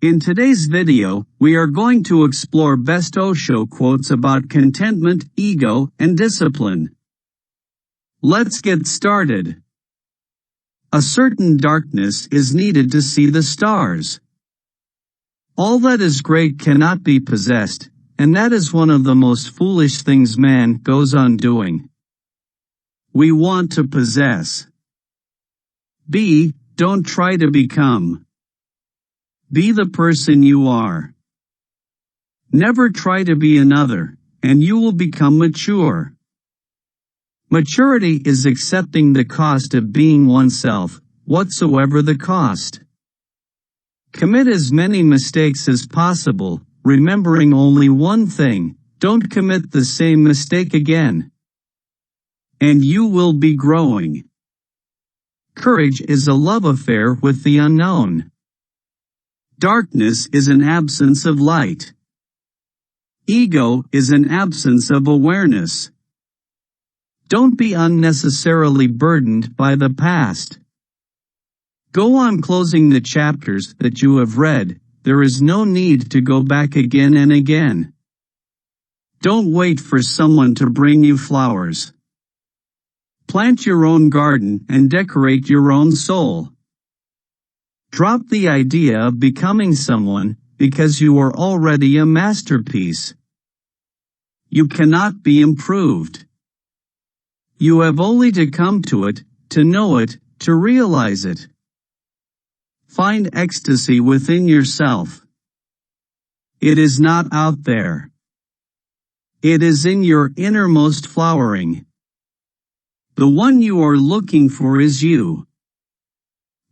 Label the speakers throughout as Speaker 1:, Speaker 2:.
Speaker 1: In today's video, we are going to explore best Osho quotes about contentment, ego, and discipline. Let's get started. A certain darkness is needed to see the stars. All that is great cannot be possessed, and that is one of the most foolish things man goes on doing. We want to possess. Don't try to become. Be the person you are. Never try to be another, and you will become mature. Maturity is accepting the cost of being oneself, whatsoever the cost. Commit as many mistakes as possible, remembering only one thing: don't commit the same mistake again. And you will be growing. Courage is a love affair with the unknown. Darkness is an absence of light. Ego is an absence of awareness. Don't be unnecessarily burdened by the past. Go on closing the chapters that you have read. There is no need to go back again and again. Don't wait for someone to bring you flowers. Plant your own garden and decorate your own soul. Drop the idea of becoming someone, because you are already a masterpiece. You cannot be improved. You have only to come to it, to know it, to realize it. Find ecstasy within yourself. It is not out there. It is in your innermost flowering. The one you are looking for is you.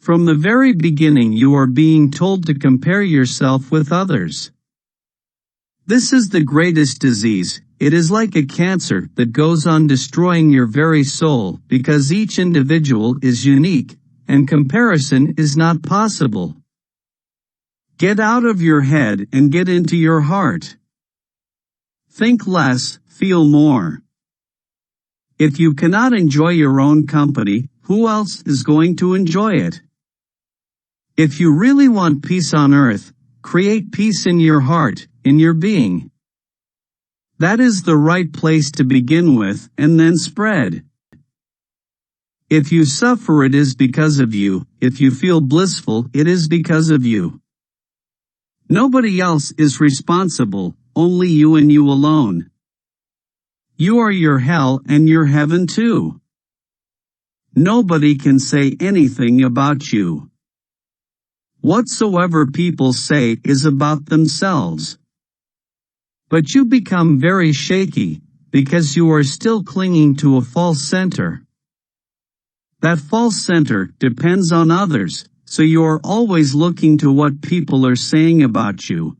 Speaker 1: From the very beginning you are being told to compare yourself with others. This is the greatest disease. It is like a cancer that goes on destroying your very soul, because each individual is unique, and comparison is not possible. Get out of your head and get into your heart. Think less, feel more. If you cannot enjoy your own company, who else is going to enjoy it? If you really want peace on earth, create peace in your heart, in your being. That is the right place to begin with, and then spread. If you suffer, it is because of you. If you feel blissful, it is because of you. Nobody else is responsible, only you and you alone. You are your hell and your heaven too. Nobody can say anything about you. Whatsoever people say is about themselves. But you become very shaky, because you are still clinging to a false center. That false center depends on others, so you are always looking to what people are saying about you.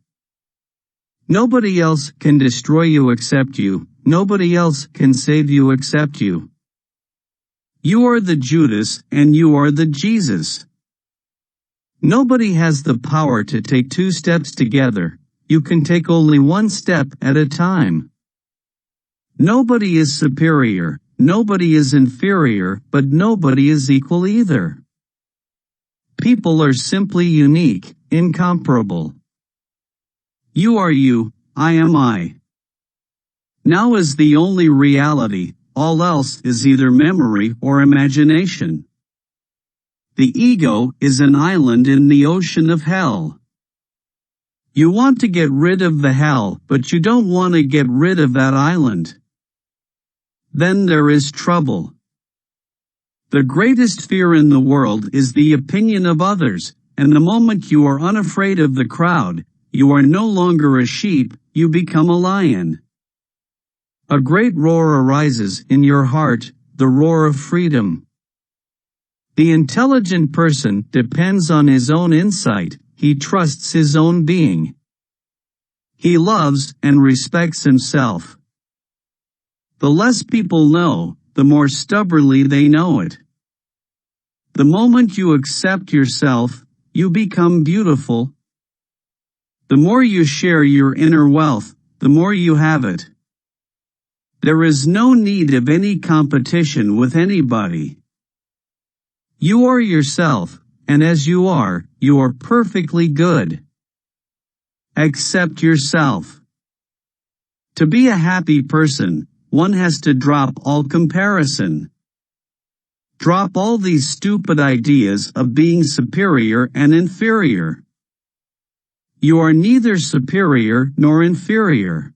Speaker 1: Nobody else can destroy you except you. Nobody else can save you except you. You are the Judas and you are the Jesus. Nobody has the power to take two steps together. You can take only one step at a time. Nobody is superior, nobody is inferior, but nobody is equal either. People are simply unique, incomparable. You are you, I am I. Now is the only reality, all else is either memory or imagination. The ego is an island in the ocean of hell. You want to get rid of the hell, but you don't want to get rid of that island. Then there is trouble. The greatest fear in the world is the opinion of others, and the moment you are unafraid of the crowd, you are no longer a sheep, you become a lion. A great roar arises in your heart, the roar of freedom. The intelligent person depends on his own insight, he trusts his own being. He loves and respects himself. The less people know, the more stubbornly they know it. The moment you accept yourself, you become beautiful. The more you share your inner wealth, the more you have it. There is no need of any competition with anybody. You are yourself, and as you are perfectly good. Accept yourself. To be a happy person, one has to drop all comparison. Drop all these stupid ideas of being superior and inferior. You are neither superior nor inferior.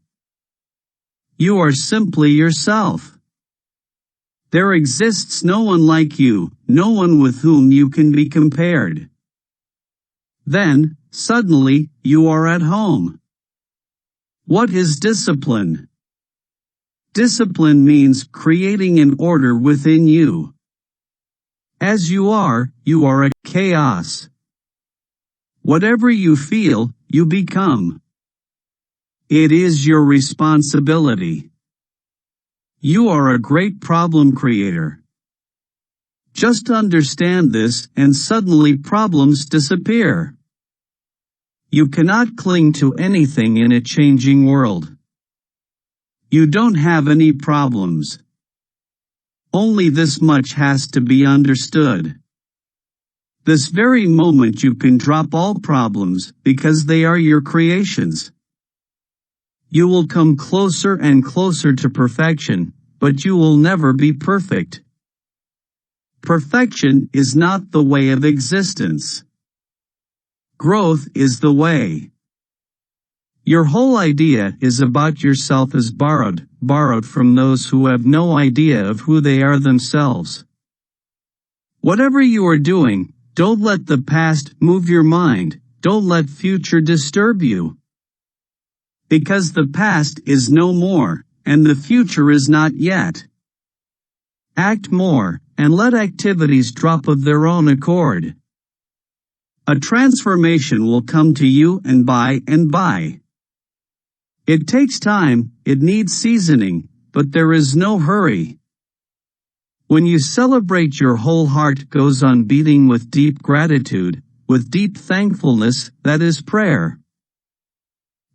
Speaker 1: You are simply yourself. There exists no one like you, no one with whom you can be compared. Then, suddenly, you are at home. What is discipline? Discipline means creating an order within you. As you are a chaos. Whatever you feel, you become. It is your responsibility. You are a great problem creator. Just understand this and suddenly problems disappear. You cannot cling to anything in a changing world. You don't have any problems. Only this much has to be understood. This very moment you can drop all problems because they are your creations. You will come closer and closer to perfection, but you will never be perfect. Perfection is not the way of existence. Growth is the way. Your whole idea is about yourself is borrowed from those who have no idea of who they are themselves. Whatever you are doing, don't let the past move your mind, don't let future disturb you. Because the past is no more, and the future is not yet. Act more, and let activities drop of their own accord. A transformation will come to you and by. It takes time, it needs seasoning, but there is no hurry. When you celebrate, your whole heart goes on beating with deep gratitude, with deep thankfulness, that is prayer.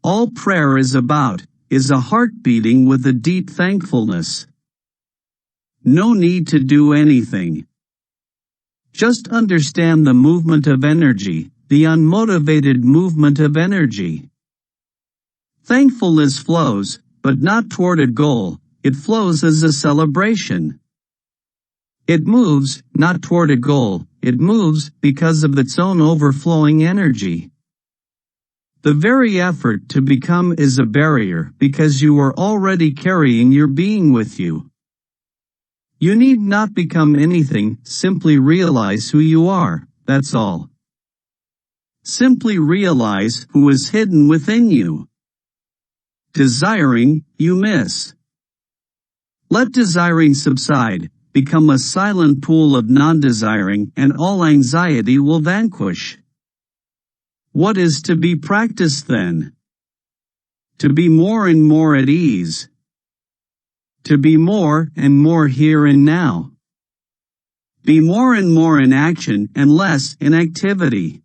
Speaker 1: All prayer is about, is a heart beating with a deep thankfulness. No need to do anything. Just understand the movement of energy, the unmotivated movement of energy. Thankfulness flows, but not toward a goal, it flows as a celebration. It moves, not toward a goal, it moves because of its own overflowing energy. The very effort to become is a barrier because you are already carrying your being with you. You need not become anything, simply realize who you are, that's all. Simply realize who is hidden within you. Desiring, you miss. Let desiring subside, become a silent pool of non-desiring, and all anxiety will vanquish. What is to be practiced then? To be more and more at ease. To be more and more here and now. Be more and more in action and less in activity.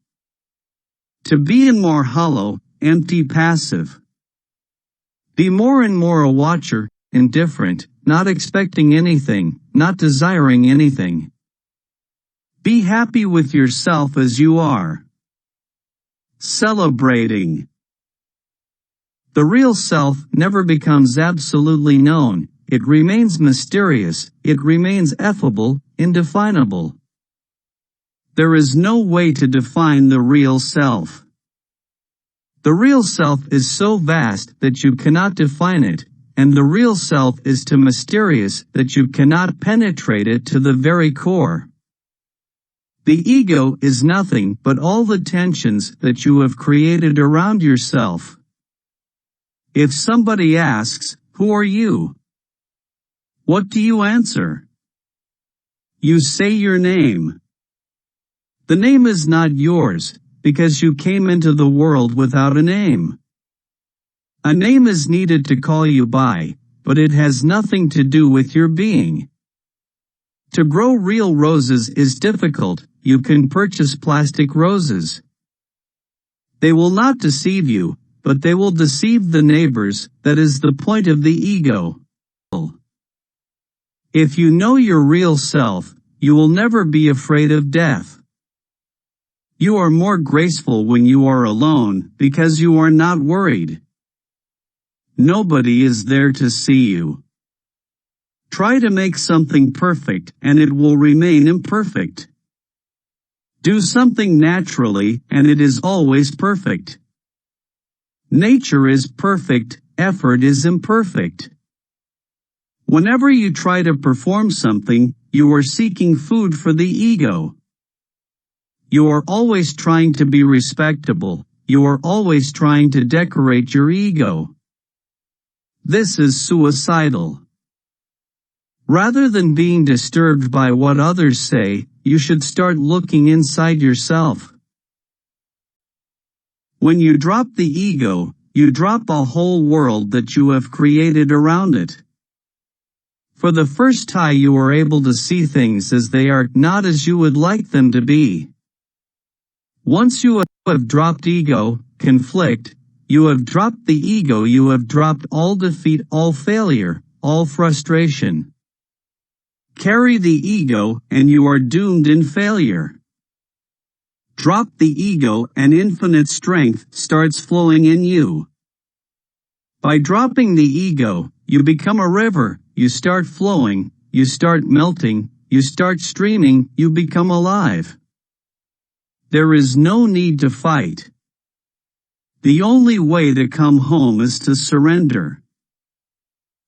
Speaker 1: To be in more hollow, empty passive. Be more and more a watcher, indifferent, not expecting anything, not desiring anything. Be happy with yourself as you are. Celebrating. The real self never becomes absolutely known. It remains mysterious, it remains effable, indefinable. There is no way to define the real self. The real self is so vast that you cannot define it, and the real self is too mysterious that you cannot penetrate it to the very core. The ego is nothing but all the tensions that you have created around yourself. If somebody asks, "Who are you?" what do you answer? You say your name. The name is not yours, because you came into the world without a name. A name is needed to call you by, but it has nothing to do with your being. To grow real roses is difficult, you can purchase plastic roses. They will not deceive you, but they will deceive the neighbors, that is the point of the ego. If you know your real self, you will never be afraid of death. You are more graceful when you are alone because you are not worried. Nobody is there to see you. Try to make something perfect and it will remain imperfect. Do something naturally and it is always perfect. Nature is perfect, effort is imperfect. Whenever you try to perform something, you are seeking food for the ego. You are always trying to be respectable, you are always trying to decorate your ego. This is suicidal. Rather than being disturbed by what others say, you should start looking inside yourself. When you drop the ego, you drop a whole world that you have created around it. For the first time you are able to see things as they are, not as you would like them to be. Once you have dropped ego, conflict, you have dropped the ego, you have dropped all defeat, all failure, all frustration. Carry the ego and you are doomed in failure. Drop the ego and infinite strength starts flowing in you. By dropping the ego, you become a river, you start flowing, you start melting, you start streaming, you become alive. There is no need to fight. The only way to come home is to surrender.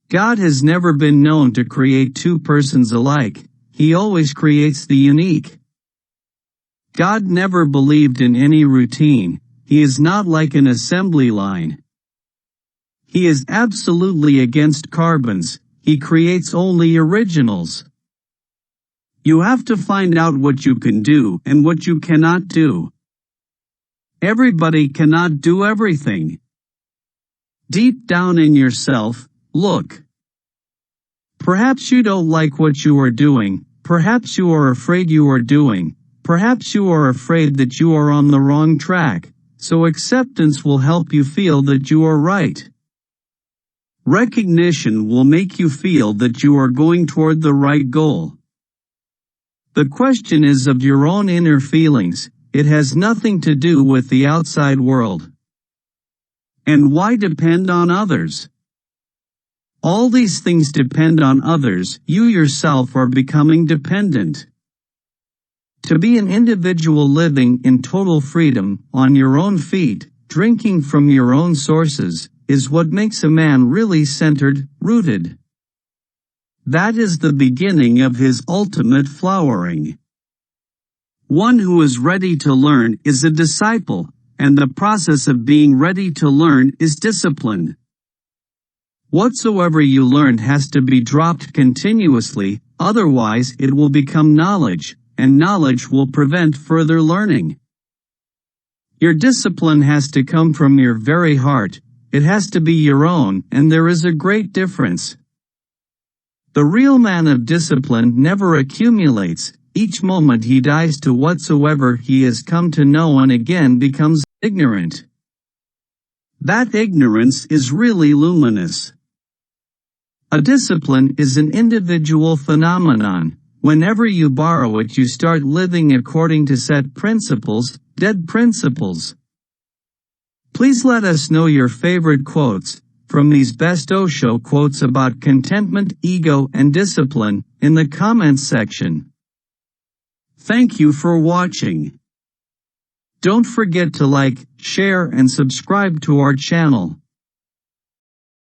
Speaker 1: God has never been known to create two persons alike, He always creates the unique. God never believed in any routine, He is not like an assembly line. He is absolutely against carbons, He creates only originals. You have to find out what you can do and what you cannot do. Everybody cannot do everything. Deep down in yourself, look. Perhaps you don't like what you are doing, perhaps you are afraid you are doing, perhaps you are afraid that you are on the wrong track, so acceptance will help you feel that you are right. Recognition will make you feel that you are going toward the right goal. The question is of your own inner feelings, it has nothing to do with the outside world. And why depend on others? All these things depend on others, you yourself are becoming dependent. To be an individual living in total freedom, on your own feet, drinking from your own sources, is what makes a man really centered, rooted. That is the beginning of his ultimate flowering. One who is ready to learn is a disciple, and the process of being ready to learn is discipline. Whatsoever you learn has to be dropped continuously, otherwise it will become knowledge, and knowledge will prevent further learning. Your discipline has to come from your very heart, it has to be your own, and there is a great difference. The real man of discipline never accumulates, each moment he dies to whatsoever he has come to know and again becomes ignorant. That ignorance is really luminous. A discipline is an individual phenomenon. Whenever you borrow it you start living according to set principles, dead principles. Please let us know your favorite quotes from these best Osho quotes about contentment, ego, and discipline in the comments section. Thank you for watching. Don't forget to like, share, and subscribe to our channel.